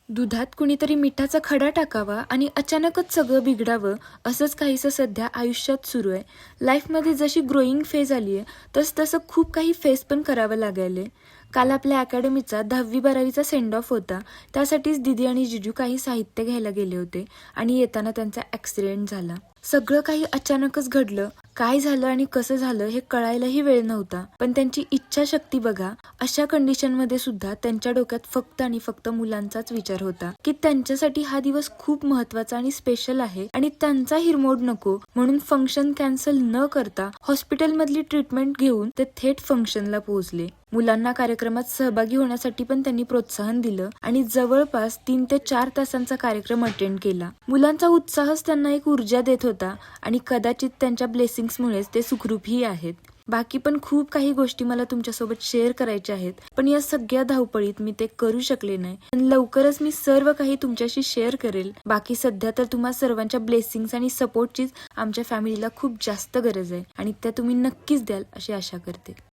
दुधात कुणीतरी मिठाचा खडा टाकावा आणि अचानकच सगळं बिघडावं, असंच काहीसं सध्या आयुष्यात सुरू आहे. लाईफमध्ये जशी ग्रोईंग फेज आली आहे, तसं खूप काही फेस पण करावं लागायलंय. काल आपल्या अकॅडमीचा 10वी-12वीचा सेंड ऑफ होता. त्यासाठीच दीदी आणि जिजू काही साहित्य घ्यायला गेले होते आणि येताना त्यांचा ॲक्सिडेंट झाला. सगळं काही अचानकच घडलं. काय झालं आणि कसं झालं हे कळायलाही वेळ नव्हता. पण त्यांची इच्छाशक्ती बघा, अशा कंडिशनमध्ये सुद्धा त्यांच्या डोक्यात फक्त आणि फक्त मुलांचाच विचार होता की त्यांच्यासाठी हा दिवस खूप महत्वाचा आणि स्पेशल आहे आणि त्यांचा हिरमोड नको म्हणून फंक्शन कॅन्सल न करता हॉस्पिटलमधली ट्रीटमेंट घेऊन ते थेट फंक्शनला पोहोचले. मुलांना कार्यक्रमात सहभागी होण्यासाठी पण त्यांनी प्रोत्साहन दिलं आणि जवळपास 3 ते 4 तासांचा कार्यक्रम अटेंड केला. मुलांचा उत्साहच त्यांना एक ऊर्जा देत होता आणि कदाचित त्यांच्या ब्लेसिंग्समुळेच ते सुखरूपही आहेत. बाकी पण खूप काही गोष्टी मला तुमच्यासोबत शेअर करायच्या आहेत, पण या सगळ्या धावपळीत मी ते करू शकले नाही. पण लवकरच मी सर्व काही तुमच्याशी शेअर करेल. बाकी सध्या तर तुम्हा सर्वांच्या ब्लेसिंग्स आणि सपोर्टचीच आमच्या फॅमिलीला खूप जास्त गरज आहे आणि त्या तुम्ही नक्कीच द्याल अशी आशा करते.